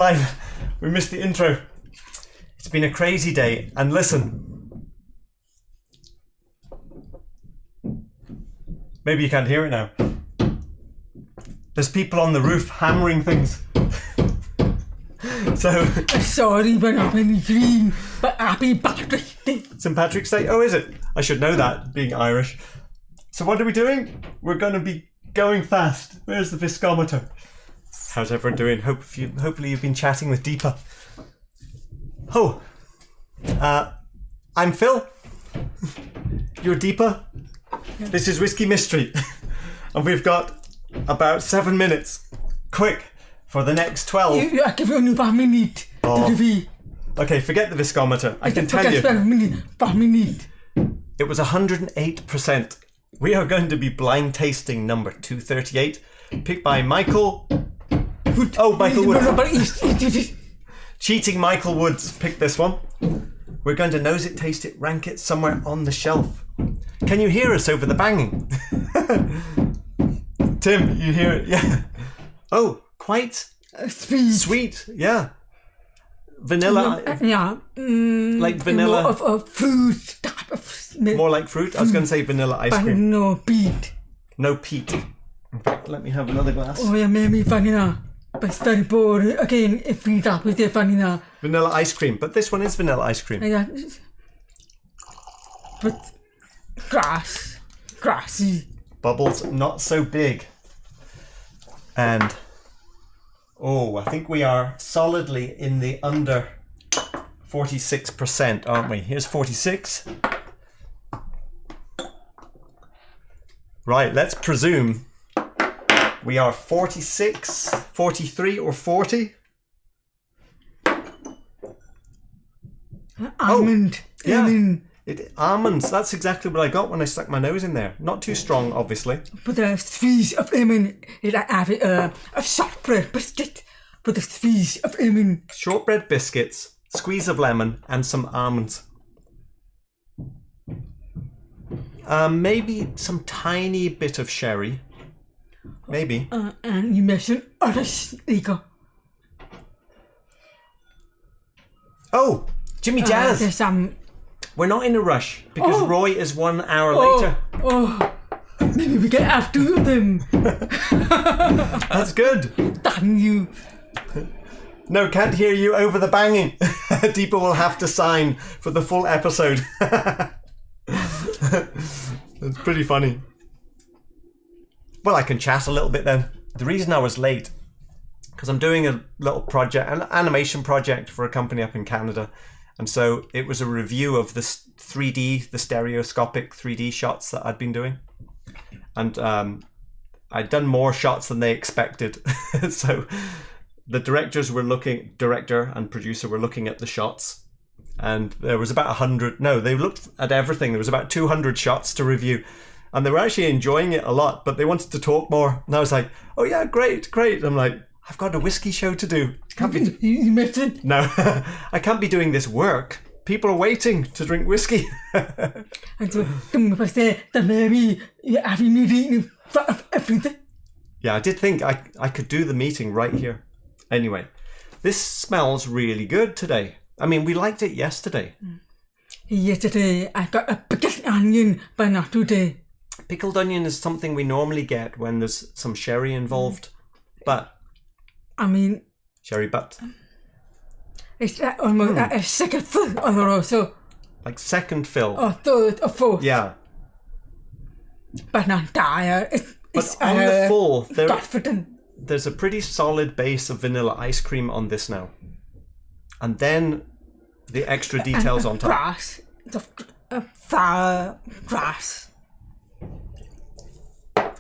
Live. We missed the intro. It's been a crazy day, and listen. Maybe you can't hear it now. There's people on the roof hammering things. So sorry, but I'm in the dream. But happy Patrick's Day. St. Patrick's Day? Oh, is it? I should know that, being Irish. So what are we doing? We're going to be going fast. Where's the viscometer? How's everyone doing? Hopefully you've been chatting with Deepa. Oh, I'm Phil. You're Deepa. This is Whisky Mystery. And we've got about 7 minutes. Quick, for the next 12. I give you only 1 minute. Okay, forget the viscometer. I can tell you. 1 minute. It was 108%. We are going to be blind tasting number 238, picked by Michael. Oh, Michael Woods. Cheating Michael Woods picked this one. We're going to nose it, taste it, rank it somewhere on the shelf. Can you hear us over the banging? Tim, you hear it? Yeah. Oh, quite sweet. Yeah. Vanilla. Yeah. Like vanilla. More of fruit type of smell. More like fruit? I was going to say vanilla ice But cream. no peat. No peat. In fact, let me have another glass. Oh yeah, maybe vanilla. But it's very boring. Again, if we start with the vanilla. Vanilla ice cream. But this one is vanilla ice cream. Yeah. But grassy. Bubbles not so big. And oh, I think we are solidly in the under 46%, aren't we? Here's 46. Right, let's presume we are 46, 43 or 40. Almond. Yeah. Almonds, that's exactly what I got when I stuck my nose in there. Not too strong, obviously. But the squeeze of lemon, I have a shortbread biscuit. But the squeeze of lemon. Shortbread biscuits, squeeze of lemon, and some almonds. Maybe some tiny bit of sherry. Maybe. And you mentioned other sneaker. Oh, Jimmy Jazz. There's some. We're not in a rush because Roy is 1 hour later. Maybe we get after them. That's good. Damn you. No, can't hear you over the banging. Deepa will have to sign for the full episode. It's pretty funny. Well, I can chat a little bit then. The reason I was late, because I'm doing a little project, an animation project for a company up in Canada. And so it was a review of the 3D, the stereoscopic 3D shots that I'd been doing. And I'd done more shots than they expected. So the director and producer were looking at the shots. And there was about 100, no, they looked at everything. There was about 200 shots to review. And they were actually enjoying it a lot, but they wanted to talk more. And I was like, oh yeah, great. I'm like, I've got a whiskey show to do. You missed it? No, I can't be doing this work. People are waiting to drink whiskey. And so, that maybe you're having me eating everything. Yeah, I did think I could do the meeting right here. Anyway, this smells really good today. I mean, we liked it yesterday. Yesterday, I got a pickled onion, but not today. Pickled onion is something we normally get when there's some sherry involved. But I mean, sherry butt. It's like almost like a second fill on the road, so. Like second fill. Or third or fourth. Yeah. But not dire. But on the full, confident. There's a pretty solid base of vanilla ice cream on this now. And then the extra details on top. Grass. Flower grass.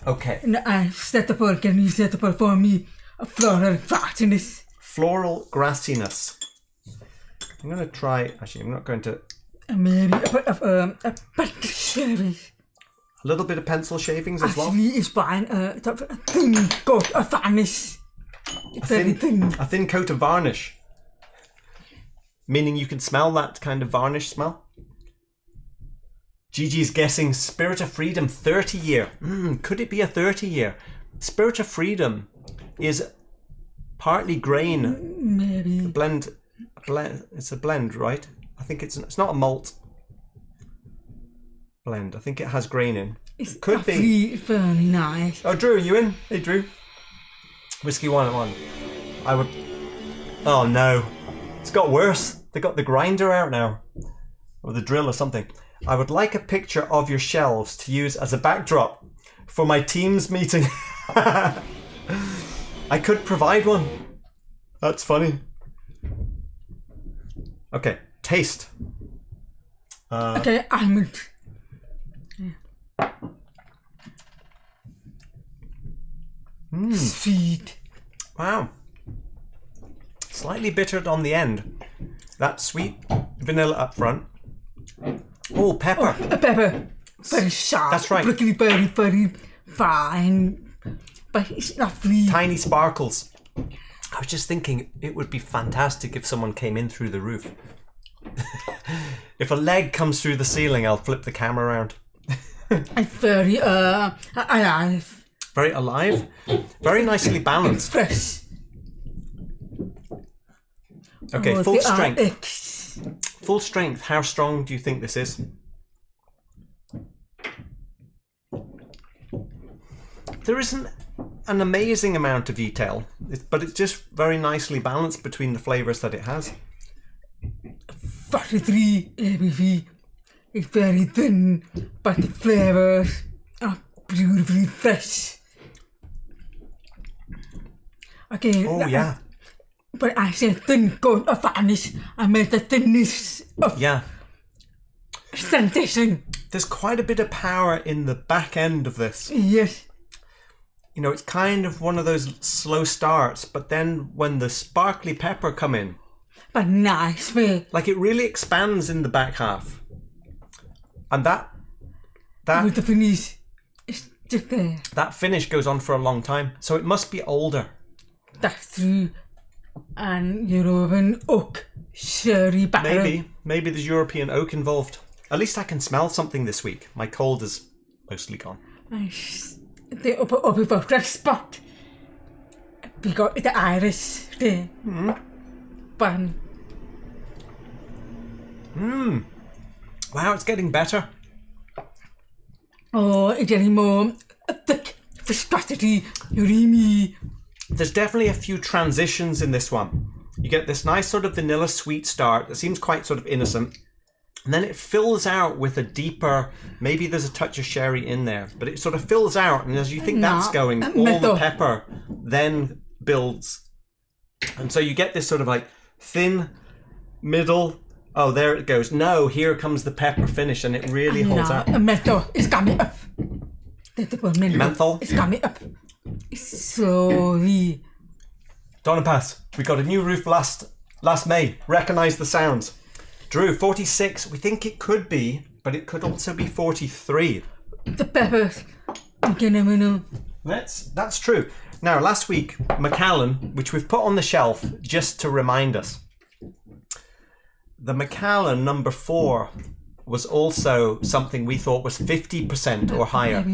Okay. And can you set up for me a floral grassiness? Floral grassiness. I'm going to try, actually I'm not going to. Maybe a bit of pencil shavings. A little bit of pencil shavings as well? Actually, it's fine. A thin coat of varnish. It's very thin. A thin coat of varnish. Meaning you can smell that kind of varnish smell? Gigi's guessing Spirit of Freedom 30 year. Could it be a 30 year? Spirit of Freedom is partly grain. Maybe. Blend. It's a blend, right? I think it's not a malt blend. I think it has grain in. It's Could be. Very nice. Oh, Drew, you in? Hey, Drew. Whiskey 101. I would. Oh no, it's got worse. They got the grinder out now, or the drill or something. I would like a picture of your shelves to use as a backdrop for my Teams meeting. I could provide one. That's funny. Okay, taste. Okay, almond. Sweet. Wow. Slightly bittered on the end. That sweet vanilla up front. Oh, pepper. A pepper. Very sharp. That's right. Prickly, very, very fine. But it's not free. Tiny sparkles. I was just thinking it would be fantastic if someone came in through the roof. If a leg comes through the ceiling, I'll flip the camera around. It's very alive. Very alive. Very nicely balanced. Fresh. Okay, Oh, full they strength. are eggs. Full strength. How strong do you think this is? There isn't an amazing amount of detail, but it's just very nicely balanced between the flavours that it has. 43 ABV. It's very thin, but the flavours are beautifully fresh. Okay. Oh yeah, But I said thin coat of varnish. I meant the thinness of yeah. sensation. There's quite a bit of power in the back end of this. Yes. You know, it's kind of one of those slow starts, but then when the sparkly pepper come in, But nice way. like it really expands in the back half. And With that the finish. It's just there. that finish goes on for a long time. So it must be older. That's true. And European oak sherry barrel. Maybe there's European oak involved. At least I can smell something this week. My cold is mostly gone. The upper fresh spot. Because the iris there. Bun. Wow, it's getting better. Oh, it's getting more thick, viscosity, creamy. There's definitely a few transitions in this one. You get this nice sort of vanilla sweet start that seems quite sort of innocent. And then it fills out with a deeper, maybe there's a touch of sherry in there, but it sort of fills out. And as you think that's going, all the pepper then builds. And so you get this sort of like thin, middle. Oh, there it goes. No, here comes the pepper finish and it really holds out. Menthol is coming up. Menthol? It's coming up. Slowly. Donna Pass, we got a new roof last May. Recognise the sounds. Drew, 46. We think it could be, but it could also be 43. The peppers. You never know. That's true. Now, last week, Macallan, which we've put on the shelf just to remind us. The Macallan number 4 was also something we thought was 50% or higher.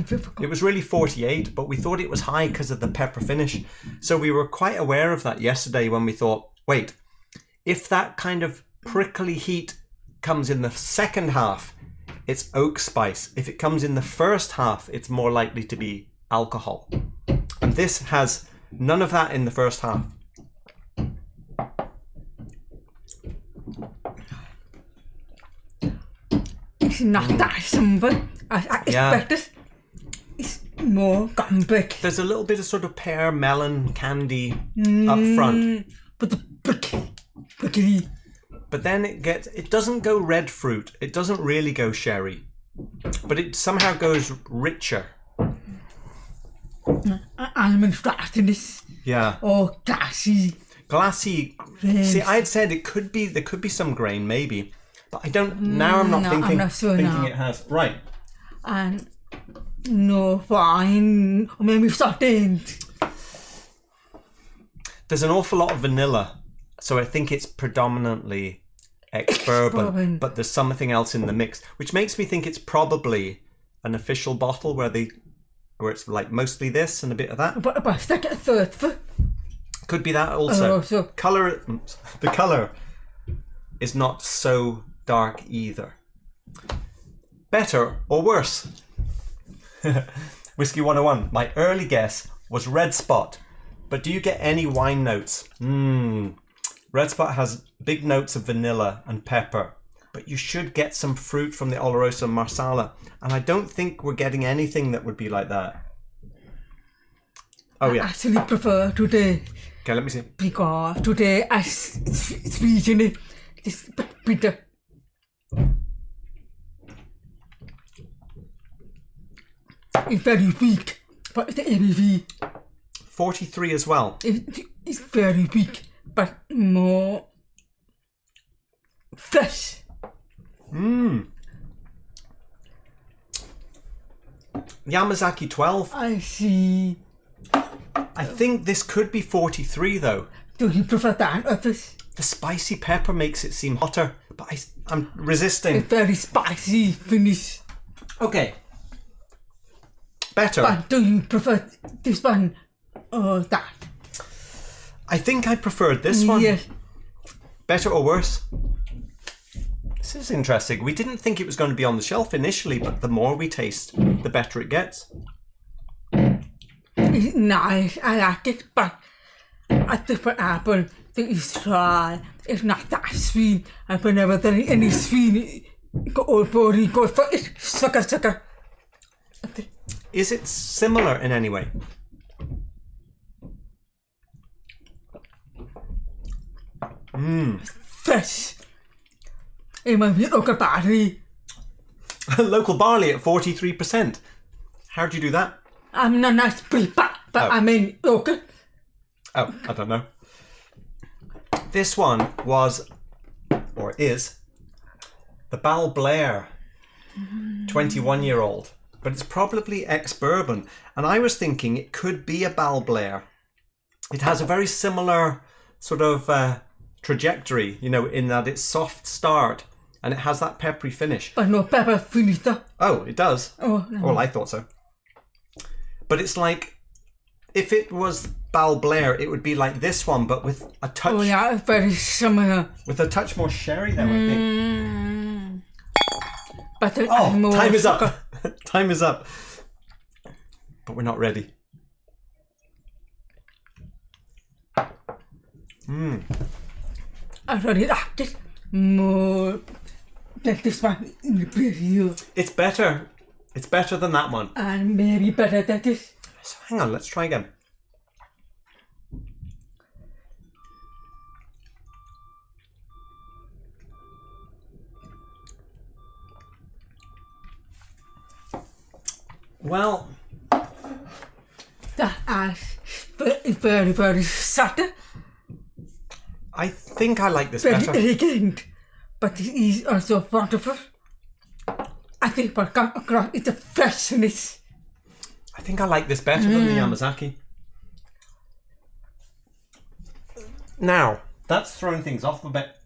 It was really 48, but we thought it was high because of the pepper finish. So we were quite aware of that yesterday when we thought, wait, if that kind of prickly heat comes in the second half, it's oak spice. If it comes in the first half, it's more likely to be alcohol. And this has none of that in the first half. It's not that simple as I expected. It's more complex. There's a little bit of sort of pear melon candy up front. But the prickly. But then it doesn't go red fruit. It doesn't really go sherry. But it somehow goes richer. Almond flatness. Yeah. Or glassy. Glassy. Grains. See, I had said there could be some grain, maybe. But I don't, now I'm not No, thinking, I'm not sure thinking now. it has. Right. And no wine. Or maybe something. There's an awful lot of vanilla. So I think it's predominantly Ex-Bourbon. Ex-Bourbon. But there's something else in the mix. Which makes me think it's probably an official bottle where it's like mostly this and a bit of that. But stick a third for. Could be that also. So Colour, the colour is not so dark either. Better or worse? Whiskey 101. My early guess was Red Spot, but do you get any wine notes? Red Spot has big notes of vanilla and pepper, but you should get some fruit from the Oloroso Marsala, and I don't think we're getting anything that would be like that. Oh yeah. I actually prefer today. Okay, let me see. Because today I sweeten it. This bitter. It's very weak, but the ABV 43 as well. it's very weak, but more fresh. Yamazaki 12. I see. I think this could be 43 though. Do you prefer that or this? The spicy pepper makes it seem hotter, but I'm resisting. It's very spicy finish. Okay. Better. But do you prefer this one or that? I think I preferred this one. Yes. Better or worse? This is interesting. We didn't think it was going to be on the shelf initially, but the more we taste, the better it gets. It's nice, I like it, but I prefer apple. It's dry, it's not that sweet. I've never done any sweet. Old body goes for it. Sucker. Is it similar in any way? Fresh. It might be local barley. Local barley at 43%. How'd you do that? I'm not nice prepared, but I mean local. Oh, I don't know. This one was, or is, the Balblair 21-year-old. But it's probably ex-Bourbon. And I was thinking it could be a Balblair. It has a very similar sort of trajectory, you know, in that it's soft start and it has that peppery finish. But no pepper finish though. Oh, it does? Oh, no. Well, I thought so. But it's like, if it was Balblair, it would be like this one, but with a touch... Oh yeah, it's very similar. With a touch more sherry though, I think. But Time is up. Time is up. But we're not ready. I really like it more than this one in the preview. It's better. It's better than that one. And maybe better than this. So hang on, let's try again. Well, That is very, very subtle. I think I like this Very better. elegant. But it is also wonderful. I think what comes across is the freshness. I think I like this better than the Yamazaki. Now, that's throwing things off a bit.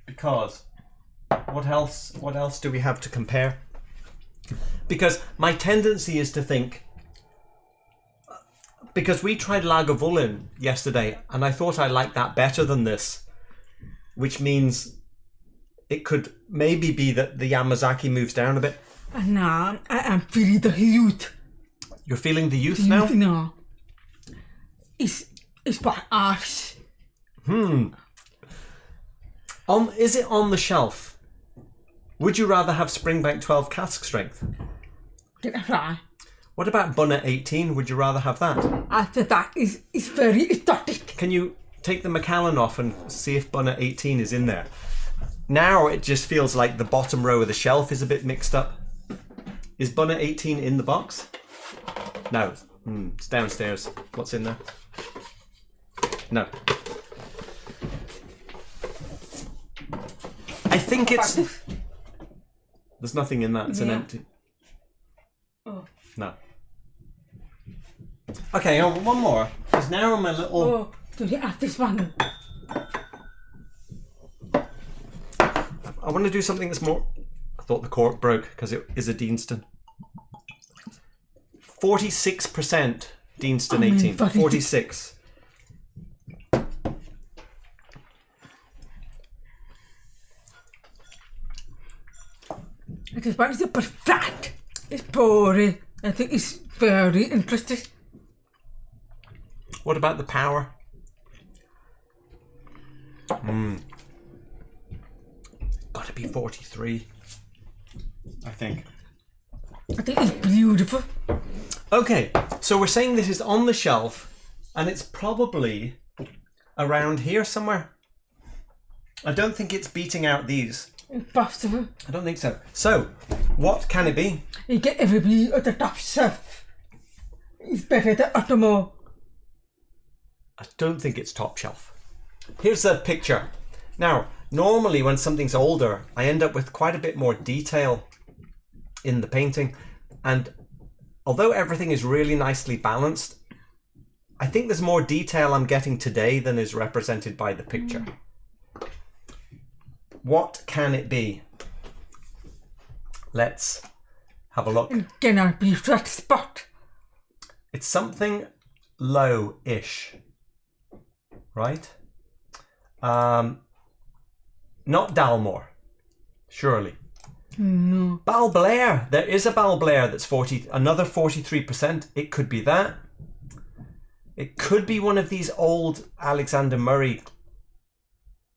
Because what else do we have to compare? Because my tendency is to think, because we tried Lagavulin yesterday and I thought I liked that better than this, which means it could maybe be that the Yamazaki moves down a bit. And now I am feeling the youth. You're feeling the youth now? No. It's by us. Is it on the shelf? Would you rather have Springbank 12 cask strength? Did I try? What about Bunner 18? Would you rather have that? After that is very exotic. Can you take the Macallan off and see if Bunner 18 is in there? Now it just feels like the bottom row of the shelf is a bit mixed up. Is Bunner 18 in the box? No. It's downstairs. What's in there? No. I think it's... There's nothing in that. It's an empty... Oh. No. Okay, one more. Because now I'm a little... Oh, do you have this one? I want to do something that's more... I thought the cork broke because it is a Deanston. 46% Deanston 18. 46. It is very but flat. It's boring. I think it's very interesting. What about the power? Gotta be 43. I think. I think it's beautiful. Okay, so we're saying this is on the shelf, and it's probably around here somewhere. I don't think it's beating out these. Impossible. I don't think so. So, what can it be? You get everybody at the top shelf. It's better than Ottomo. I don't think it's top shelf. Here's a picture. Now, normally when something's older, I end up with quite a bit more detail in the painting. And although everything is really nicely balanced, I think there's more detail I'm getting today than is represented by the picture. What can it be? Let's have a look. It cannot be that spot. It's something low-ish, right? Not Dalmor, surely. No. Balblair. There is a Balblair that's another 43%. It could be that. It could be one of these old Alexander Murray.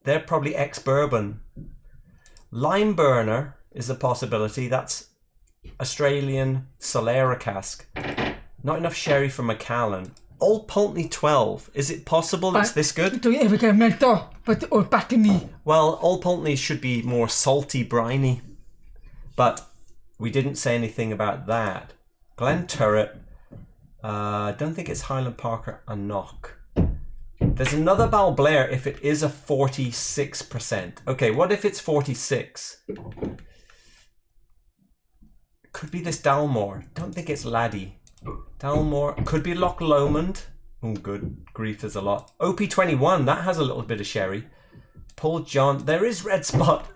They're probably ex-Bourbon. Lime Burner is a possibility. That's Australian Solera cask. Not enough sherry for Macallan. Old Pulteney 12. Is it possible it's this good? Do you ever get mental? But old Bethany. Well, Old Pulteney should be more salty, briny. But we didn't say anything about that. Glen Turret. I don't think it's Highland Parker and Knock. There's another Balblair if it is a 46%. Okay, what if it's 46? Could be this Dalmor. Don't think it's Laddie. Dalmor. Could be Loch Lomond. Oh, good grief, there's a lot. OP21, that has a little bit of sherry. Paul John. There is Red Spot.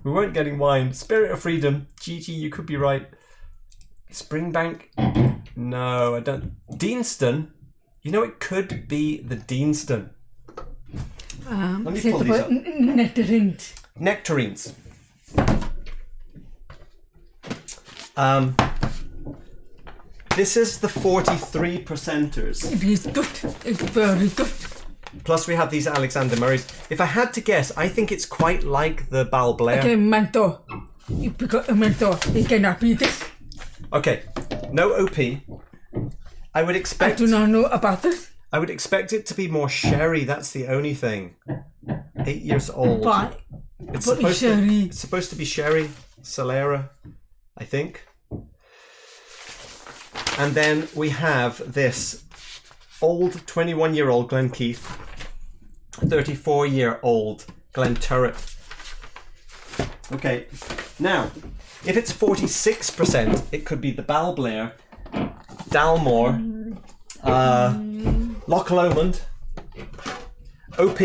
We weren't getting wine. Spirit of Freedom. Gigi, you could be right. Springbank. No, I don't. Deanston. You know, it could be the Deanston. Let me pull these up. Nectarines. Nectarines. This is the 43%ers. It is good. It's very good. Plus we have these Alexander Murrays. If I had to guess, I think it's quite like the Balblair. Okay, mentor. You pick up a mentor. You cannot beat this. Okay, no OP. I would expect. I do not know about this. I would expect it to be more sherry. That's the only thing. 8 years old. But It's but supposed sherry. it's supposed to be sherry, Solera, I think. And then we have this old 21-year-old Glenkeith, 34-year-old Glenturret. Okay, now, if it's 46%, it could be the Balblair, Dalmor, Loch Lomond, OP.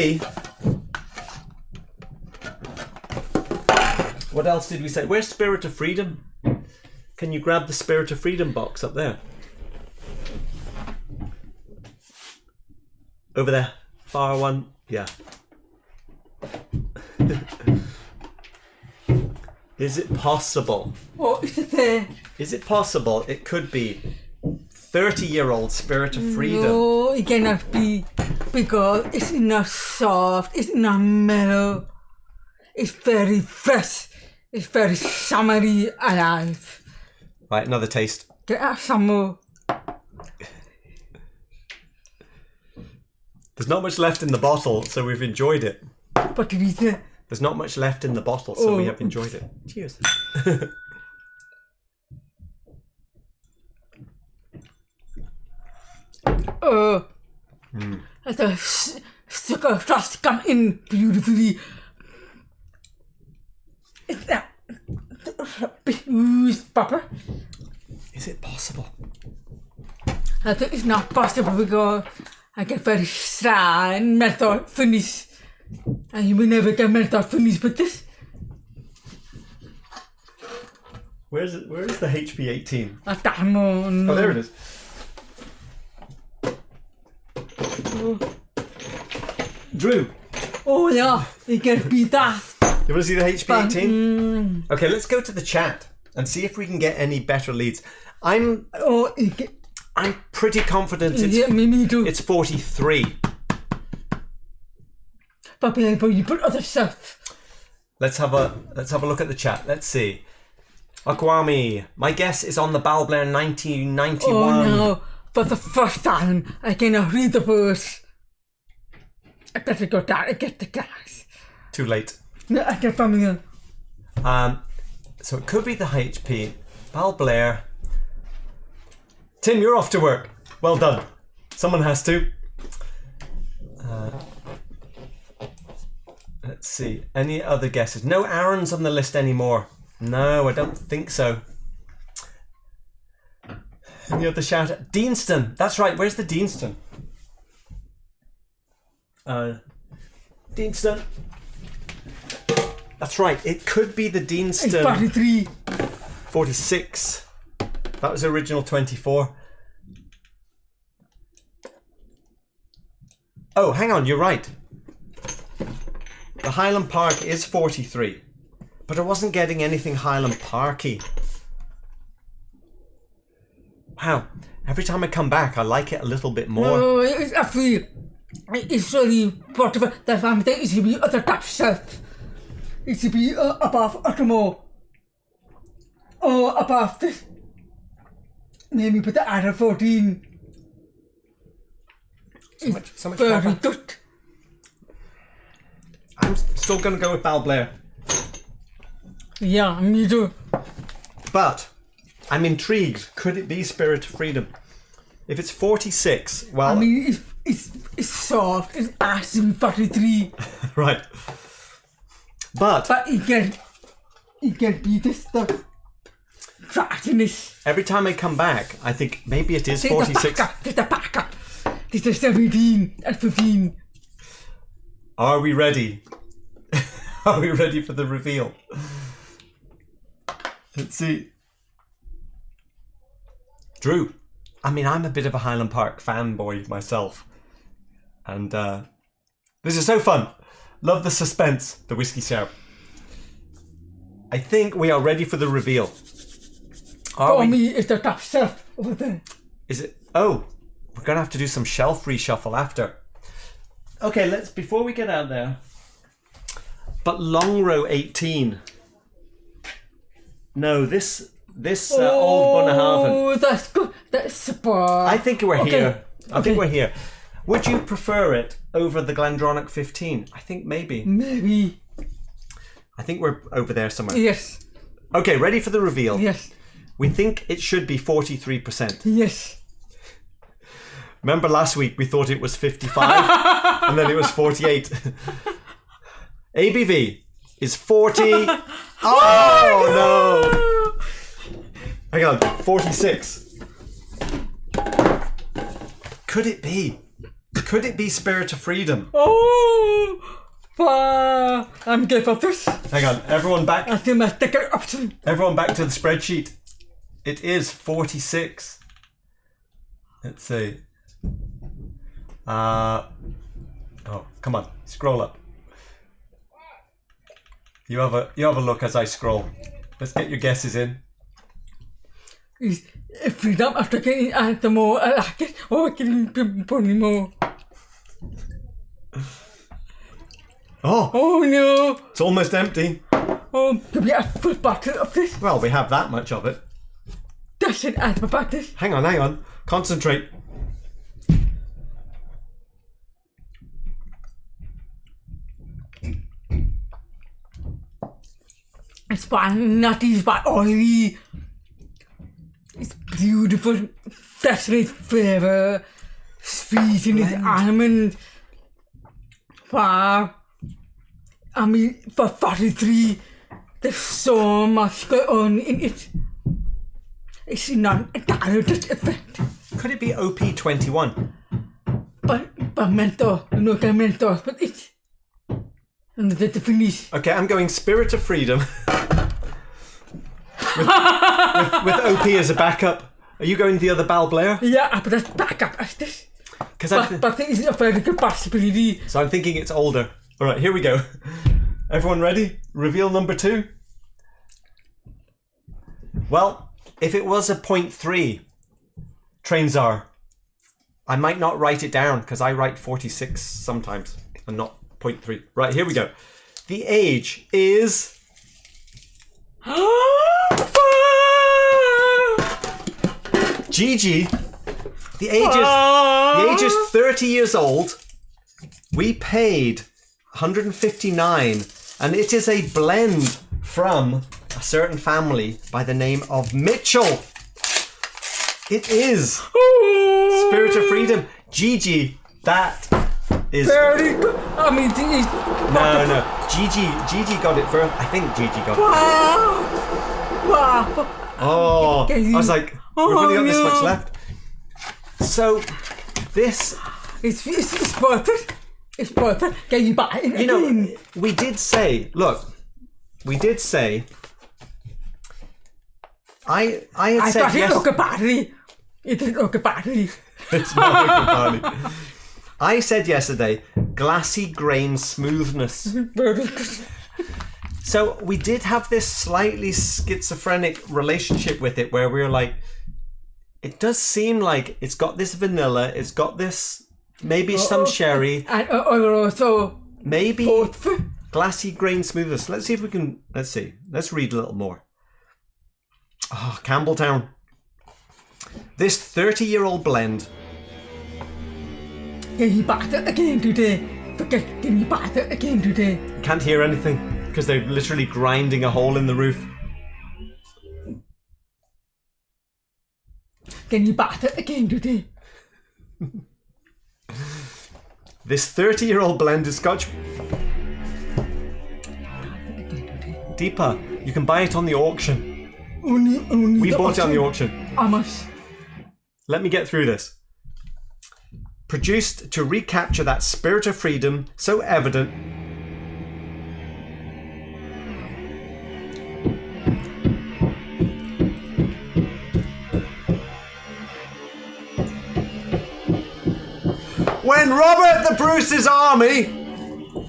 What else did we say? Where's Spirit of Freedom? Can you grab the Spirit of Freedom box up there? Over there. Far one. Yeah. Is it possible? Oh, is it there? Is it possible it could be 30-year-old Spirit of Freedom? No, it cannot be. Because it's not soft. It's not mellow. It's very fresh. It's very summery alive. Right, another taste. Get out some more. There's not much left in the bottle, so we've enjoyed it. But it is there. There's not much left in the bottle, so we have enjoyed it. Cheers. The sugar just come in beautifully. It's that booze pepper. Is it possible? I think it's not possible because I get very dry and melt out finish. And you will never get melt out finish with this. Where is it? Where is the HP18? I don't know. Oh, there it is. Drew. Oh yeah, you can beat that. You want to see the HP 18? Okay, let's go to the chat and see if we can get any better leads. I'm pretty confident it's 43. But you put other stuff. Let's have a look at the chat. Let's see. Akwami, my guess is on the Balblair 1991. Oh no, for the first time I cannot read the words. I better go down and get the gas. Too late. No, I can't find it. So it could be the HP. Balblair. Tim, you're off to work. Well done. Someone has to. Let's see. Any other guesses? No Aaron's on the list anymore. No, I don't think so. Any other shout out? Deanston. That's right. Where's the Deanston? Deanston. That's right. It could be the Deanston. It's 43. 46. That was original 24. Oh, hang on. You're right. The Highland Park is 43. But I wasn't getting anything Highland Parky. Wow. Every time I come back, I like it a little bit more. No, it's actually... It's really whatever the family thing. It should be other type stuff. It should be above Ottomo. Or above this. Maybe put the other 14. So much very pepper. good. I'm still going to go with Balblair. Yeah, me too. But I'm intrigued. Could it be Spirit of Freedom? If it's 46, well... I mean, it's soft. It's actually 43. Right. But it can be this stuff. Fatness. every time I come back, I think maybe it is 46. There's the backup. There's the 17 and 15. Are we ready? Are we ready for the reveal? Let's see. Drew. I mean, I'm a bit of a Highland Park fanboy myself. And this is so fun. Love the suspense, the whiskey sour. I think we are ready for the reveal. For me, it's the top shelf over there. Is it? Oh, we're going to have to do some shelf reshuffle after. Okay, let's, before we get out there. But Longrow 18. No, this old Bunnahaven. Oh, that's good. That's super. I think we're here. I Okay. think we're here. Would you prefer it over the Glendronach 15? I think maybe. Maybe. I think we're over there somewhere. Yes. Okay, ready for the reveal? Yes. We think it should be 43%. Yes. Remember last week we thought it was 55 and then it was 48. ABV is 40. Oh no! Hang on, 46. Could it be? Could it be Spirit of Freedom? Oh! I'm good for this. Hang on, everyone back. I think my sticker option. Everyone back to the spreadsheet. It is 46. Let's see. Oh, come on, scroll up. You have a look as I scroll. Let's get your guesses in. Is freedom after getting at the more I like it. Oh, getting pony more. Oh No! it's almost empty. Oh, to be a full bottle of this. Well, we have that much of it. Doesn't add about this. Hang on. Concentrate. It's by nutty, it's by oily. It's beautiful, definite flavour, sweet in its almond. Wow. I mean, for 43, there's so much going on in it. It's not a direct effect. Could it be OP21? But mentor, you know, mentor, but it's... And the finish. Okay, I'm going Spirit of Freedom. with OP as a backup. Are you going the other Balblair? Yeah, but that's backup as this. But I think it's a very good possibility. So I'm thinking it's older. All right, here we go. Everyone ready? Reveal number 2. Well, if it was a 0.3 Trainzar, I might not write it down because I write 46 sometimes and not 0.3. Right, here we go. The age is... Gigi, the age is 30 years old. We paid 159, and it is a blend from a certain family by the name of Mitchell. It is Spirit of Freedom. Gigi, that is... Very good. I mean, No. Gigi got it first. I think Gigi got it. Wow. Oh, I was like, we've only got this much left. So, this... It's worth it. It's worth it. Can you buy it? You know, we did say... Look, we did say... I had said thought yes... it looked a battery. It didn't look a battery. It's not a barley. I said yesterday, glassy grain smoothness. So we did have this slightly schizophrenic relationship with it where we were like, it does seem like it's got this vanilla, it's got this, maybe some sherry. And also... Maybe glassy grain smoothness. Let's see if we can, let's read a little more. Oh, Campbelltown. This 30-year-old blend. Can you buy it again today? Can you buy it again today? Can't hear anything because they're literally grinding a hole in the roof. Can you buy it again today? This 30-year-old blend is Scotch. Deepa, you can buy it on the auction. Only We the bought it on the auction. auction. How much? Let me get through this. Produced to recapture that spirit of freedom so evident. When Robert the Bruce's army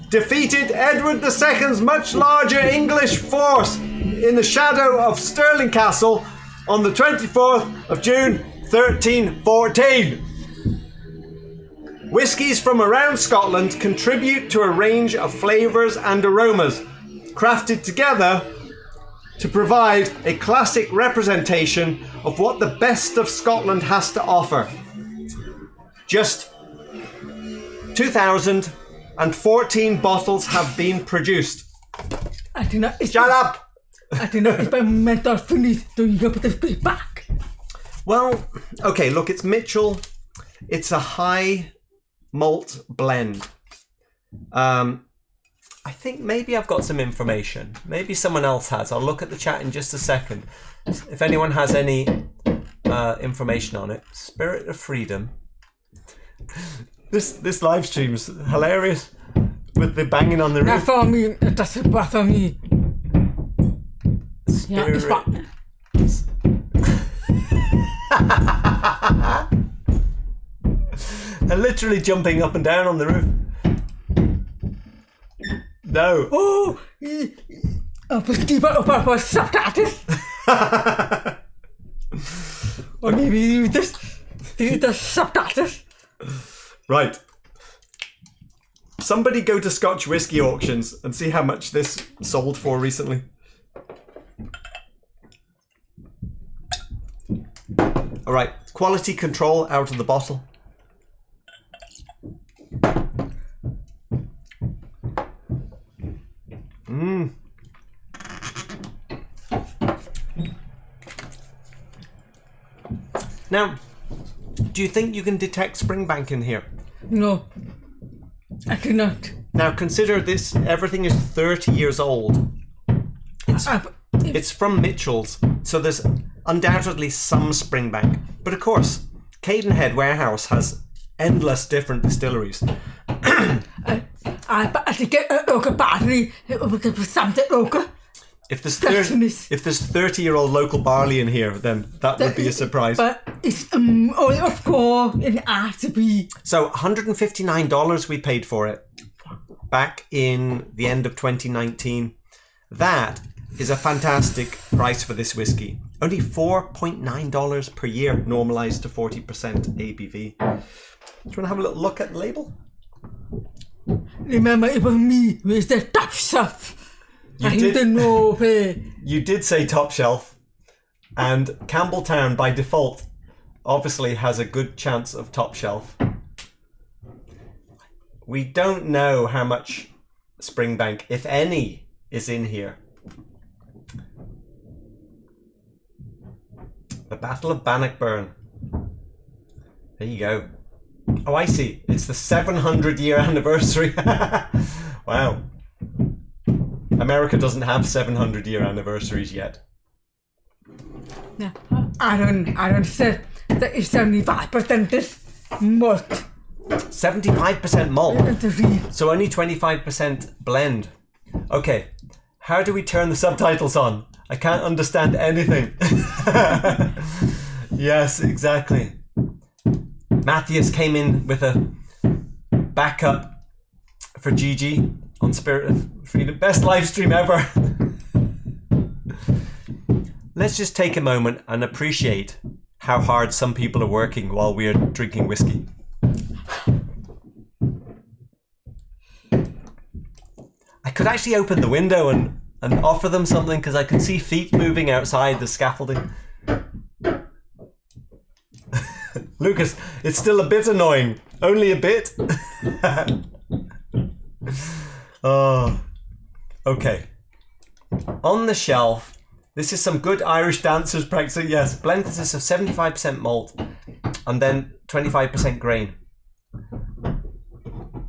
defeated Edward II's much larger English force in the shadow of Stirling Castle on the 24th of June 1314. Whiskies from around Scotland contribute to a range of flavours and aromas, crafted together to provide a classic representation of what the best of Scotland has to offer. Just 2,014 bottles have been produced. I do not... Shut up! I do not expect mental finish so you can put this bit back. Well, okay, look, it's Mitchell. It's a high malt blend. I think maybe I've got some information. Maybe someone else has. I'll look at the chat in just a second. If anyone has any information on it. Spirit of Freedom. This live stream's hilarious with the banging on the Now roof. for me, it doesn't bother me. Yeah, it's fine. They're literally jumping up and down on the roof. No. Oh, keep it up for subtitles. Or maybe you just do the subtitles. Right. Somebody go to Scotch Whisky auctions and see how much this sold for recently. Alright, quality control out of the bottle. Now, do you think you can detect Springbank in here? No, I cannot. Now consider this, everything is 30 years old. It's from Mitchell's, so there's undoubtedly some Springbank. But of course, Cadenhead Warehouse has endless different distilleries. I think a battery with something local. If there's 30-year-old local barley in here, then that would be a surprise. But it's only of course it has to be. So $159 we paid for it. back in the end of 2019. That is a fantastic price for this whiskey. Only $4.9 per year, normalized to 40% ABV. Do you want to have a little look at the label? Remember, it was me who is the top chef. I didn't know. You did say top shelf, and Campbelltown by default obviously has a good chance of top shelf. We don't know how much Springbank, if any, is in here. The Battle of Bannockburn. There you go. Oh, I see. It's the 700-year anniversary. Wow. America doesn't have 700-year anniversaries yet. Yeah, Aaron said that it's 75% malt. 75% malt. So only 25% blend. Okay. How do we turn the subtitles on? I can't understand anything. Yes, exactly. Matthias came in with a backup for Gigi on Spirit of Freedom. Best live stream ever. Let's just take a moment and appreciate how hard some people are working while we're drinking whiskey. I could actually open the window and offer them something because I can see feet moving outside the scaffolding. Lucas, it's still a bit annoying. Only a bit. Oh, okay. On the shelf, this is some good Irish dancers practicing. Yes, blend consists of 75% malt and then 25% grain.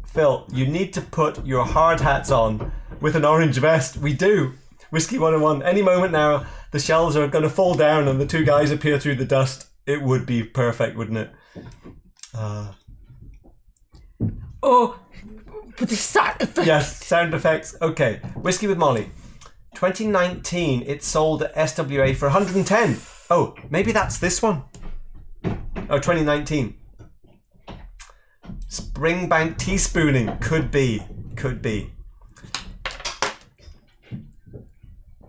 Phil, you need to put your hard hats on with an orange vest. We do. Whiskey 101. Any moment now, the shelves are going to fall down and the two guys appear through the dust. It would be perfect, wouldn't it? Oh, for the sound effects. Yes, sound effects. Okay, Whiskey with Molly. 2019, it sold at SWA for 110. Oh, maybe that's this one. Oh, 2019. Springbank teaspooning. Could be. Could be.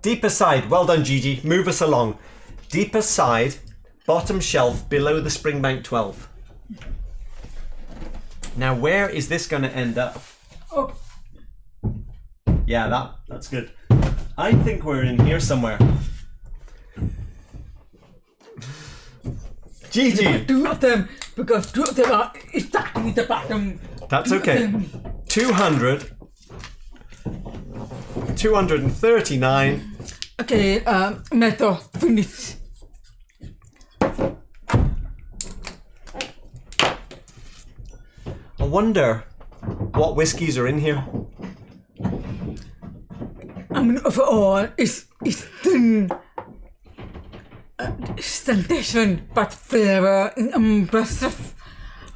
Deeper side. Well done, Gigi. Move us along. Deeper side. Bottom shelf below the Springbank 12. Now, where is this going to end up? Oh. Yeah, that's good. I think we're in here somewhere. Gigi! Two of them, because two of them are exactly the bottom. That's okay. 200. 239. Okay, metal finish. I wonder what whiskies are in here. I mean, overall, it's thin. Sensation, but flavor is impressive.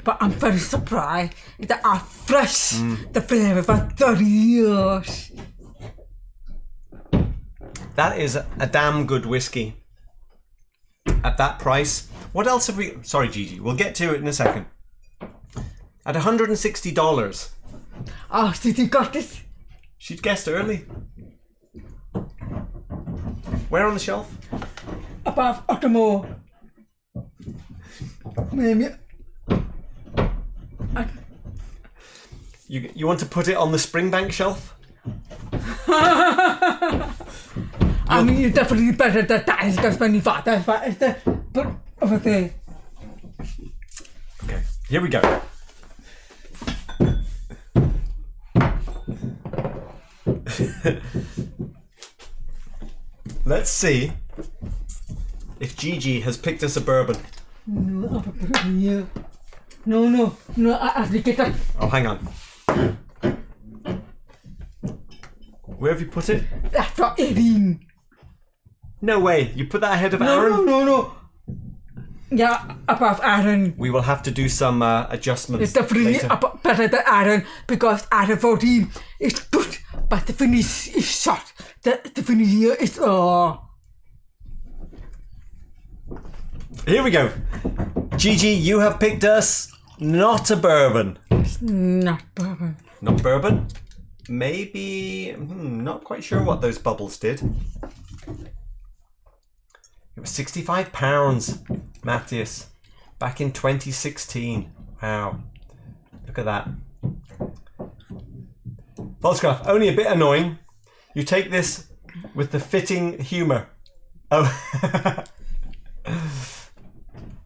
But I'm very surprised that are fresh. The flavor for 30 years. That is a damn good whiskey. At that price. What else have we... Sorry, Gigi. We'll get to it in a second. At $160. Oh, did you got this? She'd guessed early. Where on the shelf? Above Ottomo. Maybe. You want to put it on the Springbank shelf? I mean, you're definitely better than that. Because when you thought that's what is the but over there. Okay, here we go. Let's see if Gigi has picked us a bourbon. No, I have to get that. Oh, hang on. Where have you put it? That's for 18. No way. You put that ahead of Aaron? No. Yeah, above Aaron. We will have to do some adjustments It's definitely later. better than Aaron because Aaron 14 is good, but the finish is short. The finish here is Here we go. Gigi, you have picked us not a bourbon. It's not bourbon. Not bourbon? maybe, not quite sure what those bubbles did. It was £65, Matthias, back in 2016. Wow. Look at that. Falscraft, only a bit annoying. You take this with the fitting humour. Oh.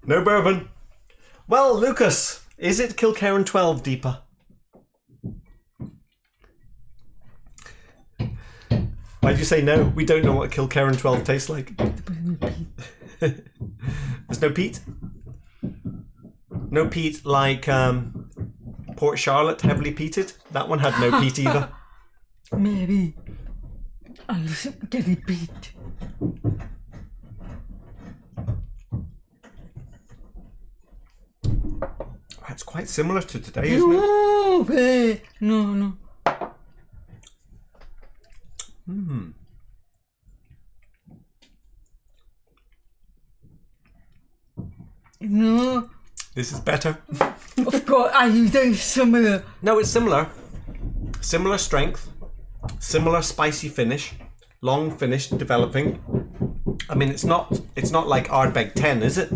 No bourbon. Well, Lucas, is it Kilkerran 12 deeper? Why'd you say no? We don't know what Kilkerran 12 tastes like. There's no peat? No peat like Port Charlotte, heavily peated? That one had no peat either. Maybe I wasn't getting peat. It's quite similar to today, isn't it? No. No. This is better. Of course, are you doing similar? No, it's similar. Similar strength, similar spicy finish, long finish, developing. I mean, it's not like Ardbeg 10, is it?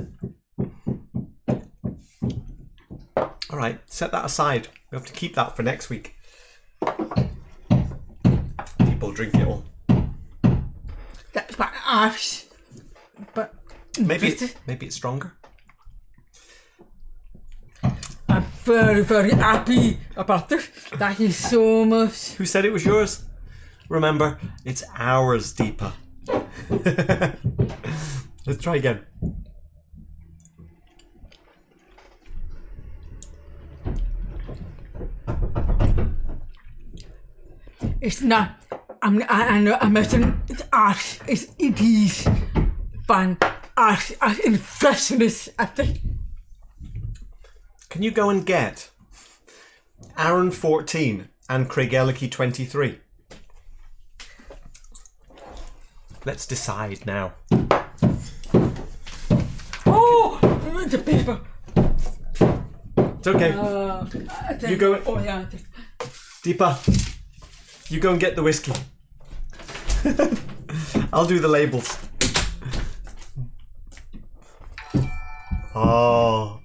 All right, set that aside. We have to keep that for next week. People drink it all. That's my arse. But Maybe it's stronger. I'm very, very happy about this. Thank you so much. Who said it was yours? Remember, it's ours, Deepa. Let's try again. It's not. I know. I'm messing. It's arse. It is. Fun. Arse in freshness. I think. Can you go and get Aaron 14 and Craig Ellicky 23? Let's decide now. Oh, the paper. It's okay. You go. Oh yeah. Deepa, you go and get the whiskey. I'll do the labels. Oh.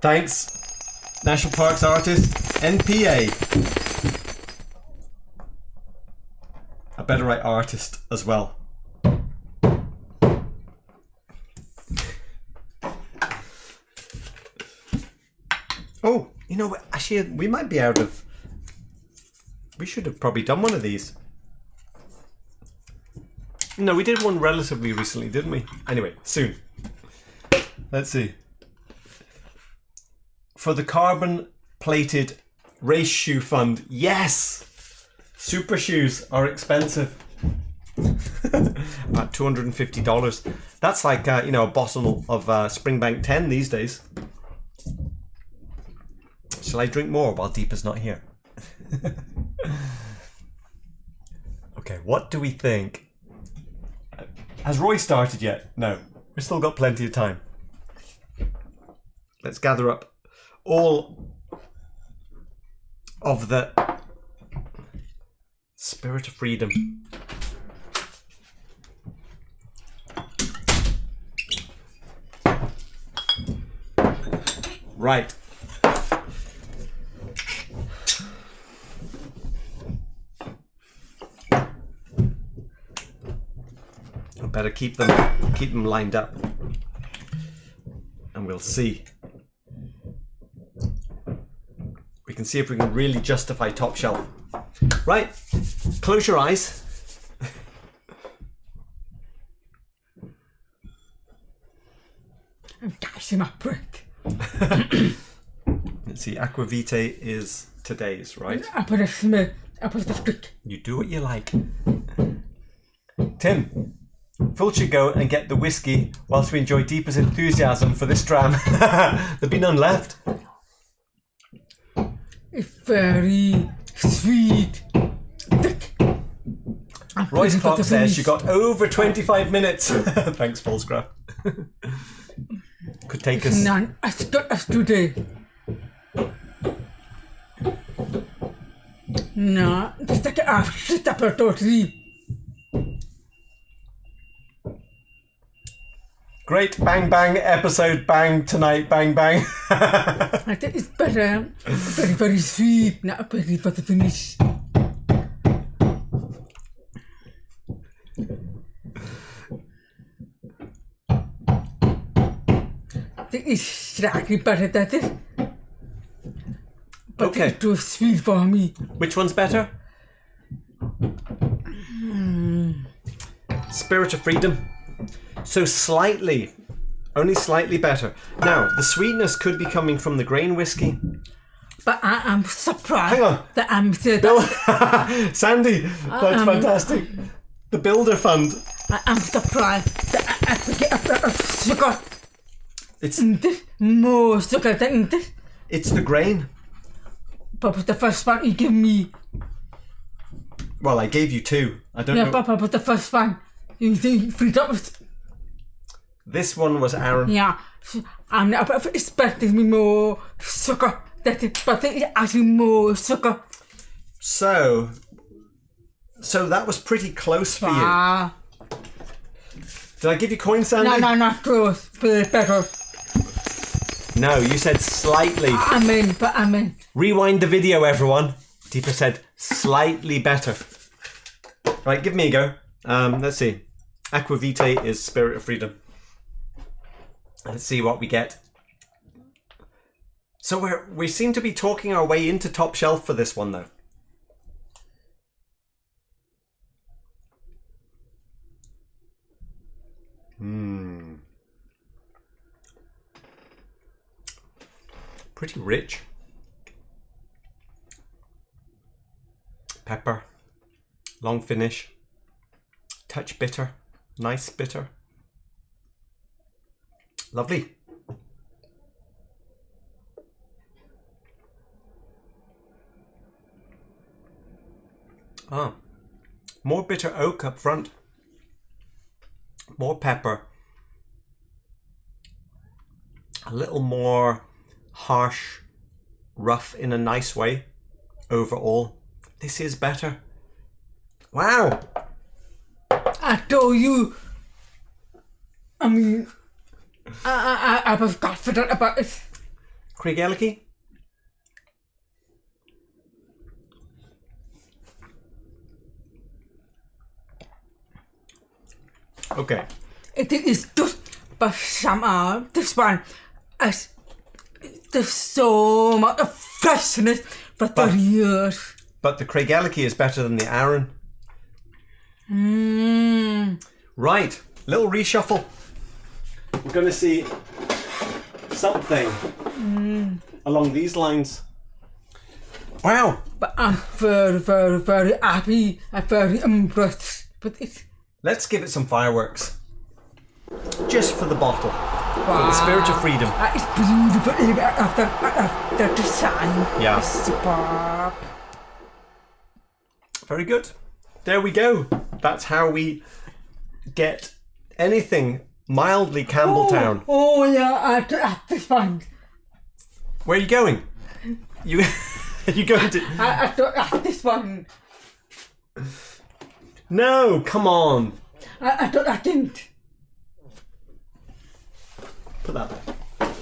Thanks, National Parks Artist, NPA. I better write artist as well. Oh, you know what? Actually, we might be out of... We should have probably done one of these. No, we did one relatively recently, didn't we? Anyway, soon. Let's see. For the carbon plated race shoe fund, yes! Super shoes are expensive. About $250. That's like, a bottle of Springbank 10 these days. Shall I drink more while Deepa's not here? Okay, what do we think? Has Roy started yet? No. We've still got plenty of time. Let's gather up all of the spirit of freedom. Right. I better keep them lined up, and we'll see. We can see if we can really justify top shelf. Right, close your eyes. I'm catching my breath. Let's see, Aquavitae is today's, right? I put a smell. I put the stick. You do what you like. Tim, Phil should go and get the whiskey whilst we enjoy Deepa's enthusiasm for this dram. There'll be none left. It's very sweet. Roy's clock says you got over 25 minutes. Thanks, Falscraft. Could take us... None as good as today. No, just like shit up or totally. Great, bang bang episode, bang tonight, bang bang. I think it's better. Very, very sweet, not very for the finish. I think it's slightly better than this. But Okay. it's too sweet for me. Which one's better? Spirit of Freedom. So slightly, only slightly better. Now, the sweetness could be coming from the grain whiskey. But I am surprised Hang on. that I'm still. Bill, Sandy, that's fantastic. The Builder Fund. I am surprised that I have to get a bit of sugar. It's This more sugar than this. it's the grain. But with the first one you give me. Well, I gave you two. I don't Yeah, know. Papa, but the first one you think freed up. This one was Aaron. Yeah, so I'm not expecting me more sugar. That is, but it is actually more sugar. So that was pretty close for you. Ah, Did I give you coins, Sandy? no, not close. But better. No, you said slightly. I'm in. Rewind the video, everyone. Deepa said slightly better. Right, give me a go. Let's see. Aquavitae is Spirit of Freedom. Let's see what we get. So we seem to be talking our way into top shelf for this one, though. Pretty rich. Pepper. Long finish. Touch bitter. Nice bitter. Lovely. Ah, more bitter oak up front. More pepper. A little more harsh, rough in a nice way overall. This is better. Wow. I told you. I mean, I was confident about it. Craig Ellicky? Okay. It is just, but somehow this one, there's so much of freshness for 30 years. But the Craig Ellicky is better than the Aaron. Right. Little reshuffle. We're going to see something along these lines. Wow. But I'm very, very, very happy. I'm very impressed with it. Let's give it some fireworks. Just for the bottle. For the Spirit of Freedom. It's beautiful after the design. Yeah. It's superb. Very good. There we go. That's how we get anything mildly Campbelltown. Oh yeah, at this one. Where are you going? You going to... At this one. No, come on. I didn't. Put that there.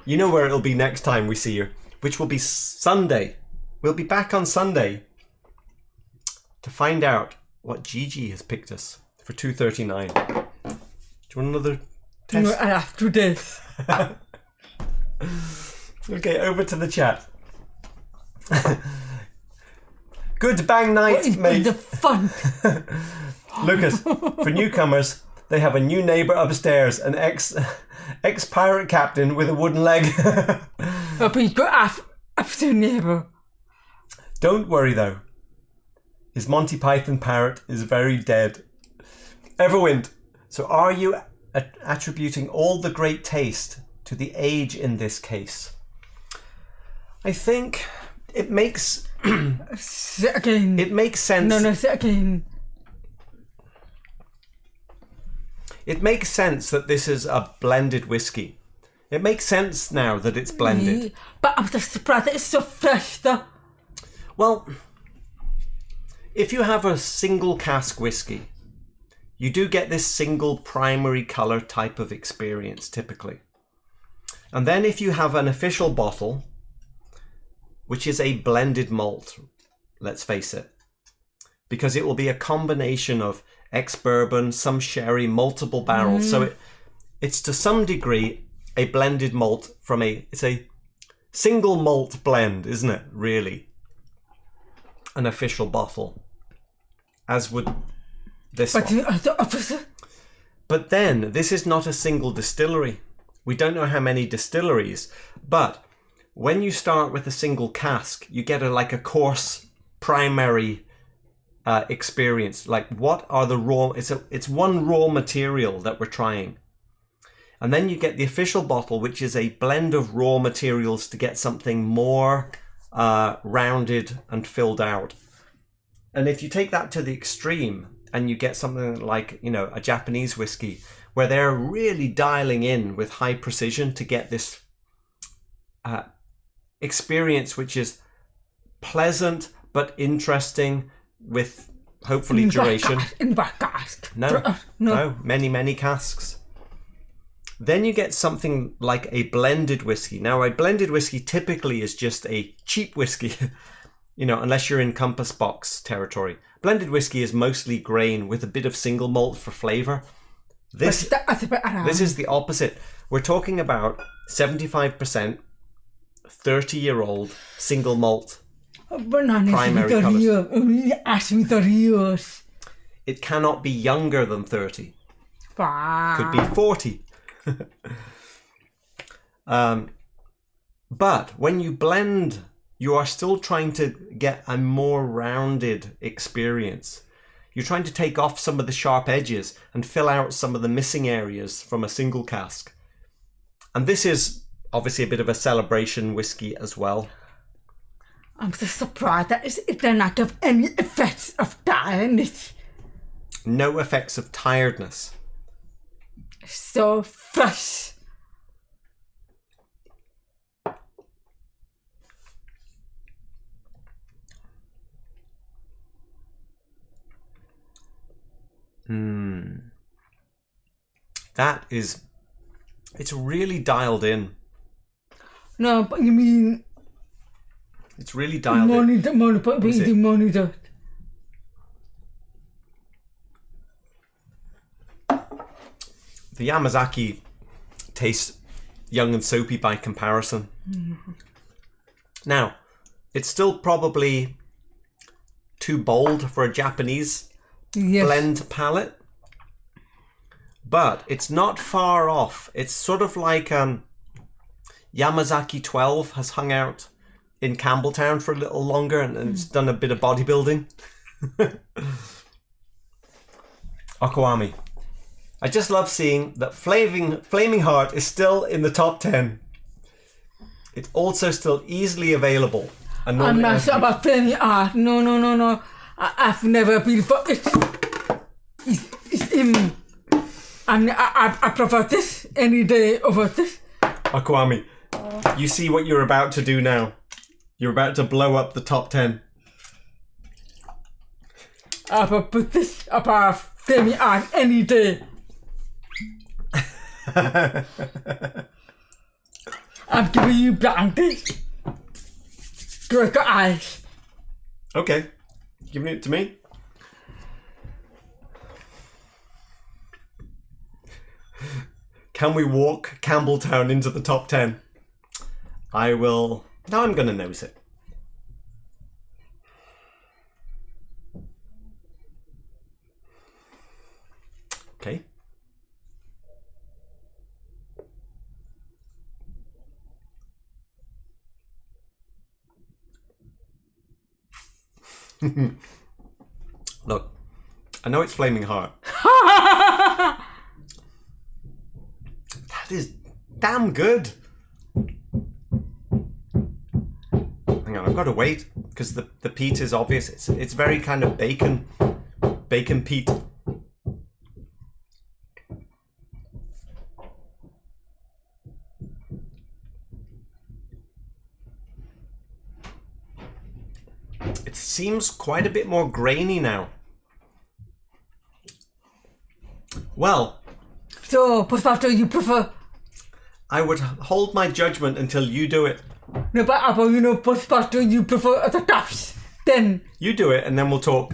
You know where it'll be next time we see you, which will be Sunday. We'll be back on Sunday to find out what Gigi has picked us for 239. Do you want another test? After this. Okay, over to the chat. Good bang night, mate. The fun. Lucas, for newcomers, they have a new neighbour upstairs, an ex-pirate captain with a wooden leg. But you go after neighbour. Don't worry though. His Monty Python parrot is very dead. Everwind, so are you attributing all the great taste to the age in this case? I think it makes... Say it again. It makes sense. No, say it again. It makes sense that this is a blended whiskey. It makes sense now that it's blended. But I'm just surprised that it's so fresh though. Well, if you have a single cask whiskey, you do get this single primary colour type of experience typically. And then if you have an official bottle, which is a blended malt, let's face it, because it will be a combination of ex-bourbon, some sherry, multiple barrels. So it's to some degree a blended malt from it's a single malt blend, isn't it? Really, an official bottle, as would this one. But then this is not a single distillery. We don't know how many distilleries, but when you start with a single cask, you get like a coarse primary experience. Like, what are the raw? It's one raw material that we're trying, and then you get the official bottle, which is a blend of raw materials to get something more rounded and filled out. And if you take that to the extreme, and you get something like, you know, a Japanese whiskey, where they're really dialing in with high precision to get this experience, which is pleasant but interesting, with hopefully duration. In the cask. No, many casks. Then you get something like a blended whiskey. Now, a blended whiskey typically is just a cheap whiskey, you know, unless you're in compass box territory. Blended whiskey is mostly grain with a bit of single malt for flavour. This is the opposite. We're talking about 75% 30-year-old single malt primary colours. It cannot be younger than 30. Could be 40. But when you blend, you are still trying to get a more rounded experience. You're trying to take off some of the sharp edges and fill out some of the missing areas from a single cask. And this is obviously a bit of a celebration whiskey as well. I'm just surprised that it did not have any effects of tiredness. No effects of tiredness. So fresh. That is, it's really dialed in. No, but you mean... It's really dialed in. The Yamazaki tastes young and soapy by comparison. Mm-hmm. Now, it's still probably too bold for a Japanese blend palate, but it's not far off. It's sort of like Yamazaki 12 has hung out in Campbelltown for a little longer and it's done a bit of bodybuilding. Okwami. I just love seeing that Flaming Heart is still in the top 10. It's also still easily available. I'm not sure about Flaming Heart. No. I've never been for it. It's him. I prefer this any day over this. Okwami, you see what you're about to do now. You're about to blow up the top 10. I will put this above Flaming Heart any day. I'm giving you blanket. Close your eyes. Okay. Giving it to me. Can we walk Campbelltown into the top 10? I will. Now I'm going to nose it. Okay. Look, I know it's Flaming Heart. That is damn good. Hang on, I've got to wait because the peat is obvious. It's very kind of bacon peat. It seems quite a bit more grainy now. Well, So, what do you prefer? I would hold my judgment until you do it. No, but you know, what do you prefer at the tops? Then, You do it, and then we'll talk.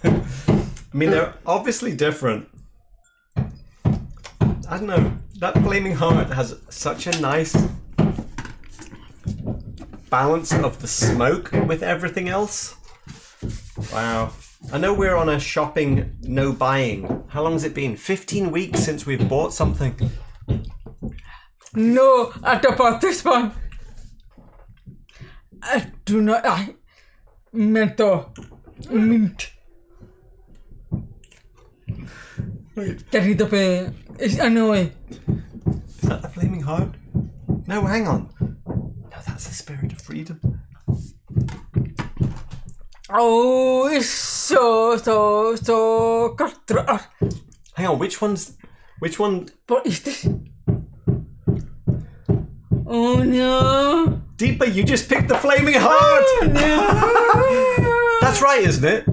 I mean, they're obviously different. I don't know. That Flaming Heart has such a nice balance of the smoke with everything else. Wow. I know we're on a shopping, no buying. How long has it been? 15 weeks since we've bought something. no, at about this one. I do not like mint. That is the way. It's annoying. Is that the Flaming Heart? No, hang on. No, that's the Spirit of Freedom. Oh, it's so cutthroat. Hang on, which one? What is this? Oh no! Deepa, you just picked the Flaming Heart! No! That's right, isn't it?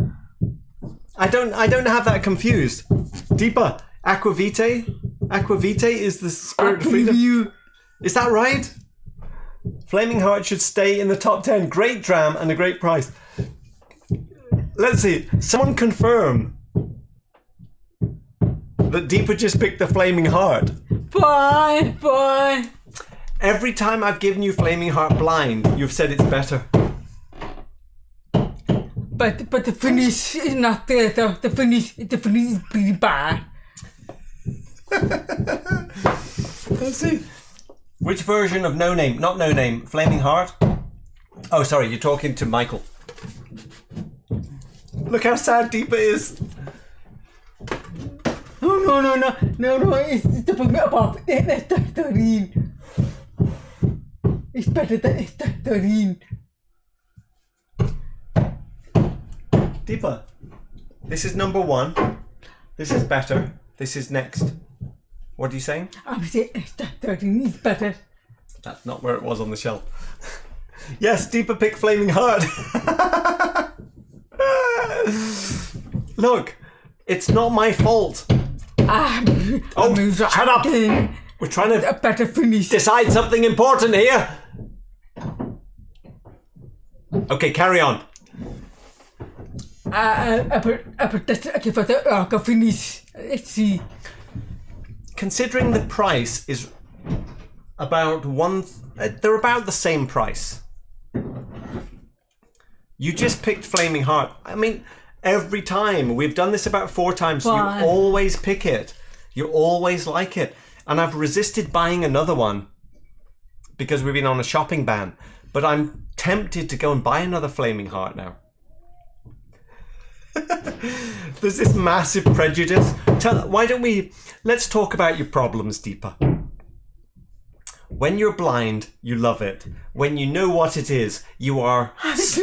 I don't have that confused. Deepa, Aquavitae? Aquavitae is the Spirit of Freedom. Is that right? Flaming Heart should stay in the top 10. Great dram and a great price. Let's see. Someone confirm that Deepa just picked the Flaming Heart. Bye. Every time I've given you Flaming Heart blind, you've said it's better. But the finish is not there though. The finish is pretty bad. Let's see. Which version of No Name? Not No Name. Flaming Heart? Oh, sorry. You're talking to Michael. Look how sad Deepa is. Oh no! It's the above. It's 13. It's better than it's 13. Deepa, this is number 1. This is better. This is next. What are you saying? I'm saying it's 13 is better. That's not where it was on the shelf. Yes, Deepa picked Flaming Heart. Look, it's not my fault. Shut up. We're trying to a better finish. decide something important here. Okay, carry on. Okay, for the finish. Let's see. Considering the price is about they're about the same price. You just picked Flaming Heart. I mean, every time. We've done this about 4 times. Why? You always pick it. You always like it. And I've resisted buying another one because we've been on a shopping ban. But I'm tempted to go and buy another Flaming Heart now. There's this massive prejudice. Let's talk about your problems, Deepa. When you're blind, you love it. When you know what it is, you are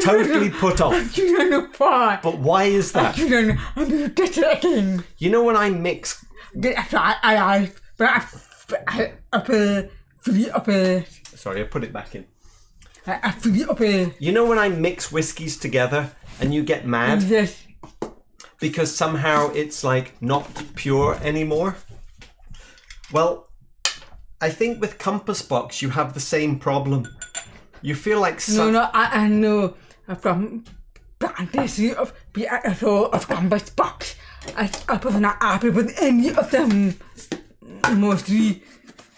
totally put off. You don't know why. But why is that? You don't know. I'm going to get it again. You know when I mix... Sorry, I put it back in. You know when I mix whiskies together and you get mad? Yes. Because somehow it's like not pure anymore? Well... I think with Compass Box you have the same problem. You feel like I know from fantasy of Compass Box. I was not happy with any of them mostly.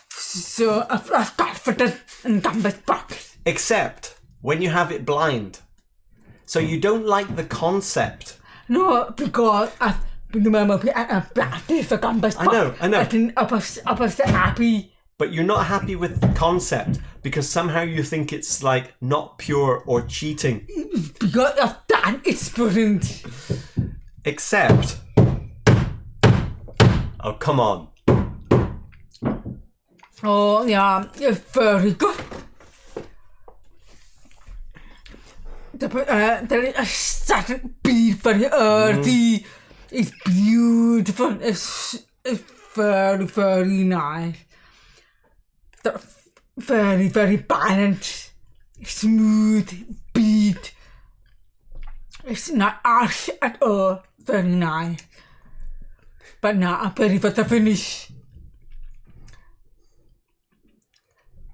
So I've confident in Compass Box. Except when you have it blind. So you don't like the concept. No, because I remember practice the Compass Box. I know. I was happy. But you're not happy with the concept because somehow you think it's like not pure or cheating. Because of that experience. Except... Oh, come on. Oh, yeah, it's very good. There is a certain beat, very earthy. It's beautiful. It's very, very nice. They're very, very balanced, smooth beat. It's not harsh at all. Very nice. But now I'm ready for the finish.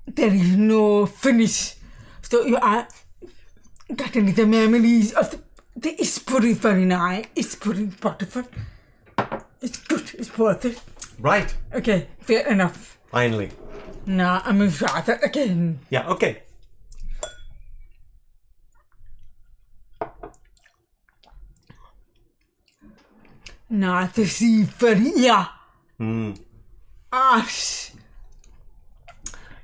There is no finish. So you are getting the memories of it's pretty very nice. It's pretty beautiful. It's good. It's worth it. Right. Okay, fair enough. Finally. Now I'm gonna try that again. Yeah, okay. Now to see very harsh.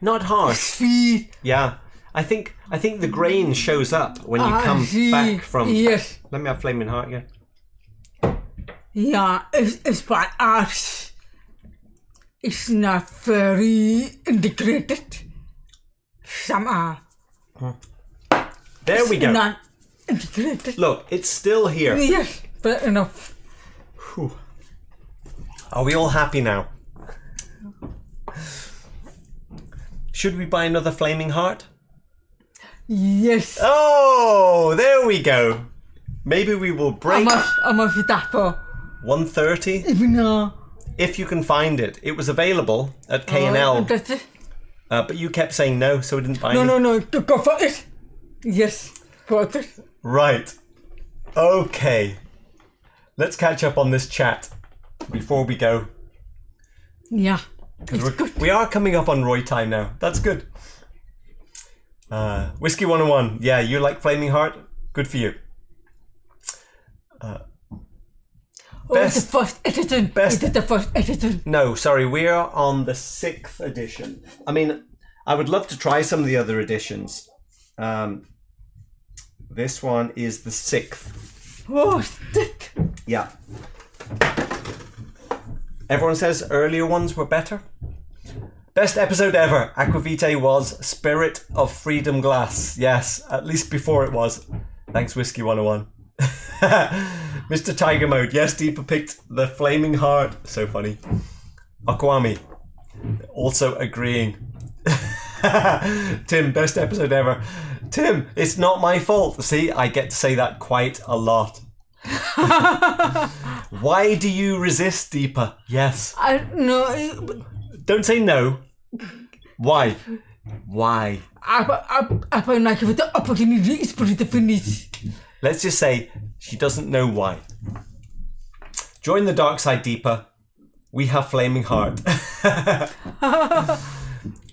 Not harsh. Sweet. Yeah. I think the grain shows up when you come back from... Yes. Let me have Flaming Heart again. Yeah, it's quite harsh. It's not very integrated. Some are. There we go. Not integrated. Look, it's still here. Yes, fair enough. Whew. Are we all happy now? Should we buy another Flaming Heart? Yes. Oh, there we go. Maybe we will break How much is that for? 130 Even though. if you can find it. It was available at K&L, That's it. but you kept saying no, so we didn't buy it. No, go for it. Yes, worth it. Right. Okay. Let's catch up on this chat before we go. Yeah. We are coming up on Roy time now. That's good. Whisky 101. Yeah, you like Flaming Heart? Good for you. It's the first edition. best- It is the first edition. No, sorry, we're on the 6th edition. I mean, I would love to try some of the other editions. This one is the 6th. Oh, stick. Yeah. Everyone says earlier ones were better. Best episode ever. Aquavitae was Spirit of Freedom Glass. Yes, at least before it was. Thanks, Whisky 101. Mr. Tiger Mode. Yes, Deepa picked the Flaming Heart. So funny. Akwami. Also agreeing. Tim, best episode ever. Tim, it's not my fault. See, I get to say that quite a lot. Why do you resist, Deepa? Yes. I know. Don't say no. Why? Why? I find like if the opportunity is pretty to finish. Let's just say she doesn't know why. Join the dark side, Deepa. We have Flaming Heart.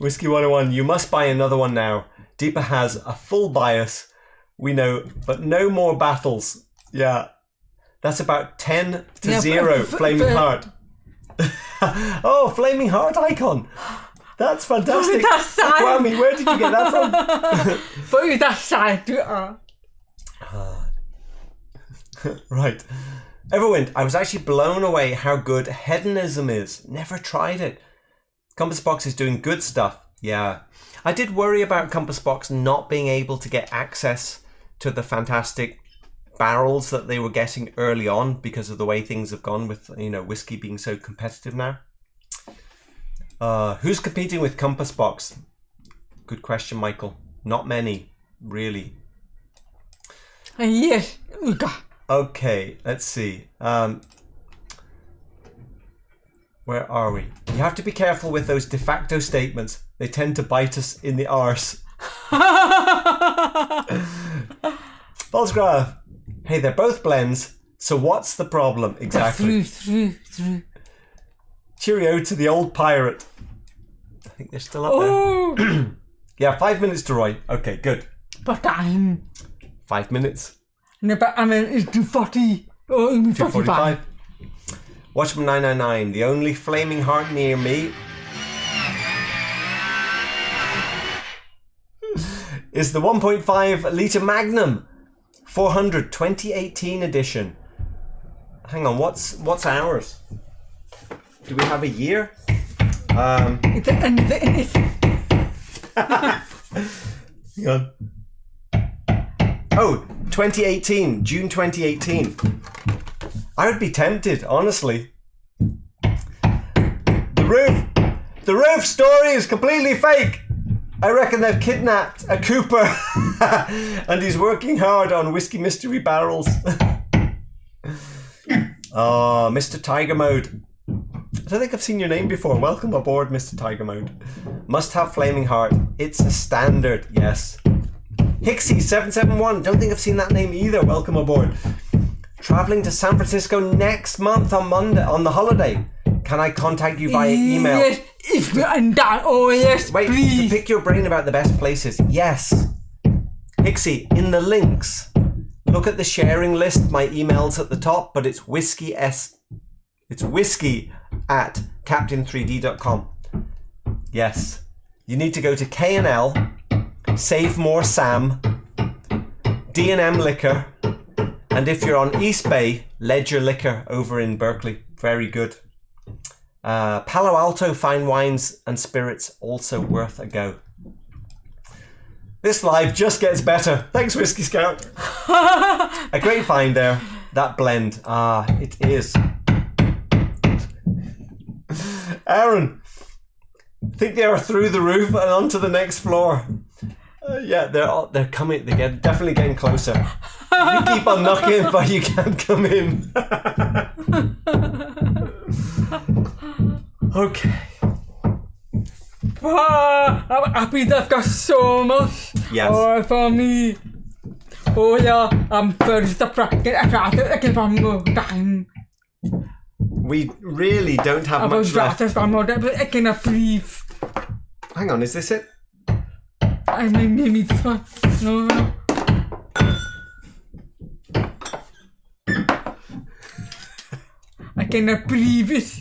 Whisky 101, you must buy another one now. Deepa has a full bias. We know, but no more battles. Yeah. That's about 10 to 0. Flaming Heart. Oh, Flaming Heart icon. That's fantastic. That side. Whammy, where did you get that from? But that side. Right. Everwind, I was actually blown away how good hedonism is. Never tried it. Compass Box is doing good stuff. Yeah. I did worry about Compass Box not being able to get access to the fantastic barrels that they were getting early on because of the way things have gone with, whiskey being so competitive now. Who's competing with Compass Box? Good question, Michael. Not many, really. Yes, we got. Okay, let's see. Where are we? You have to be careful with those de facto statements. They tend to bite us in the arse. Balsgraf. Hey, they're both blends, so what's the problem exactly? Through. Cheerio to the old pirate. I think they're still up there. Yeah, 5 minutes to Roy. Okay, good. But I'm. 5 minutes. No, but I mean, it's 240. Oh, you mean 45. Watchman 999, the only Flaming Heart near me is the 1.5 litre Magnum 400 2018 edition. Hang on, what's ours? Do we have a year? It's Hang on. Oh, 2018, June 2018. I would be tempted, honestly. The roof story is completely fake. I reckon they've kidnapped a cooper and he's working hard on whiskey mystery barrels. Oh, Mr. Tiger Mode. I don't think I've seen your name before. Welcome aboard, Mr. Tiger Mode. Must have Flaming Heart. It's a standard, yes. Hixie771. Don't think I've seen that name either. Welcome aboard. Traveling to San Francisco next month on Monday, on the holiday. Can I contact you via email? Yes, if and that. Oh yes, Wait, please. to pick your brain about the best places. Yes. Hixie, in the links, look at the sharing list. My email's at the top, but it's whiskey at captain3d.com. Yes. You need to go to K&L, Save More Sam, D&M Liquor, and if you're on East Bay, Ledger Liquor over in Berkeley. Very good. Palo Alto Fine Wines and Spirits, also worth a go. This live just gets better. Thanks, Whiskey Scout. A great find there. That blend. Ah, it is. Aaron, think they are through the roof and onto the next floor. Yeah, they're coming. They're definitely getting closer. You keep on knocking, but you can't come in. Okay. I'm happy they've got so much. Yes. For me. Oh yeah, I'm very surprised. I give one more time. We really don't have much left. I cannot breathe. Hang on, is this it? I mean, maybe this one. No. I cannot breathe it.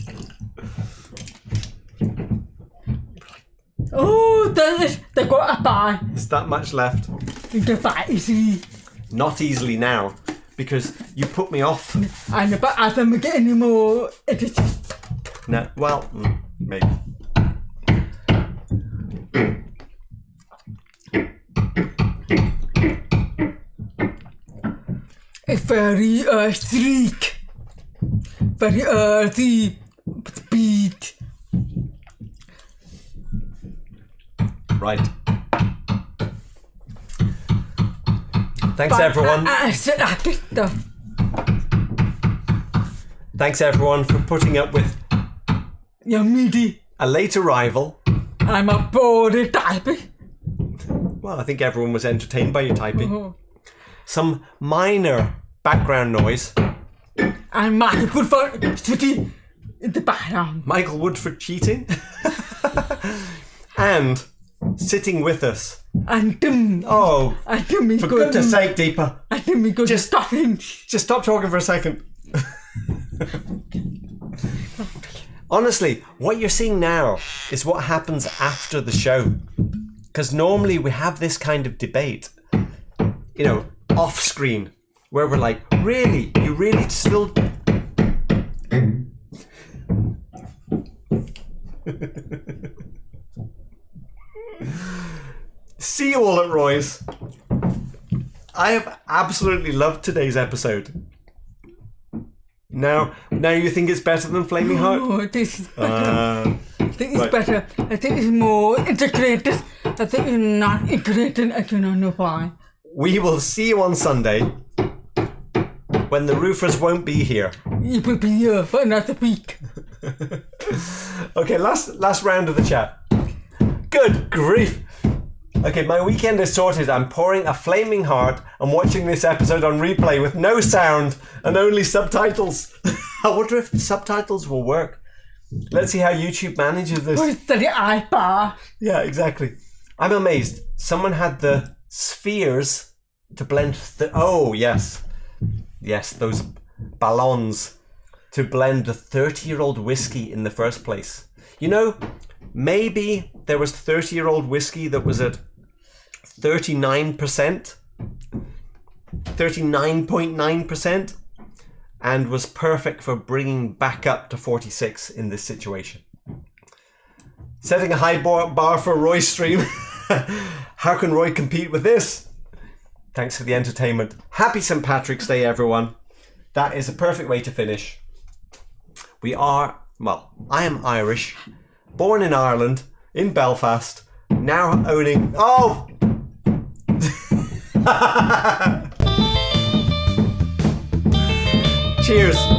Oh, they got a pie. Is that much left? The pie easily. Not easily now, because you put me off. And but I don't get any more. No, well, maybe. It's very sleek, very earthy, speed. Right. Thanks, everyone. Thanks, everyone, for putting up with Your meaty. a late arrival. I'm a bored type. Well, I think everyone was entertained by your typing. Oh. Some minor background noise. And Michael for sweetie in the background. Michael Woodford cheating. And sitting with us. And Oh, me for go goodness sake, Deepa. I think me go Just- stop him. Just stop talking for a second. Honestly, what you're seeing now is what happens after the show. Because normally we have this kind of debate, you know, off screen, where we're like, really? You really still... See you all at Roy's. I have absolutely loved today's episode. Now you think it's better than Flaming Heart? Oh, this is better. I think it's right. better. I think it's more integrated. I think it's not integrated. I do not know why. We will see you on Sunday when the roofers won't be here. You will be here for another week. Okay, last round of the chat. Good grief. Okay, my weekend is sorted. I'm pouring a Flaming Heart and watching this episode on replay with no sound and only subtitles. I wonder if the subtitles will work. Let's see how YouTube manages this. Where's the iPad? Yeah, exactly. I'm amazed. Someone had the spheres to blend oh, yes. Yes, those ballons to blend the 30-year-old whiskey in the first place. You know, maybe there was 30-year-old whiskey that was at 39%, 39.9%, and was perfect for bringing back up to 46 in this situation. Setting a high bar for Roy's stream. How can Roy compete with this? Thanks for the entertainment. Happy St. Patrick's Day, everyone. That is a perfect way to finish. We are Well, I am Irish, born in Ireland, in Belfast, now owning... Oh! Cheers.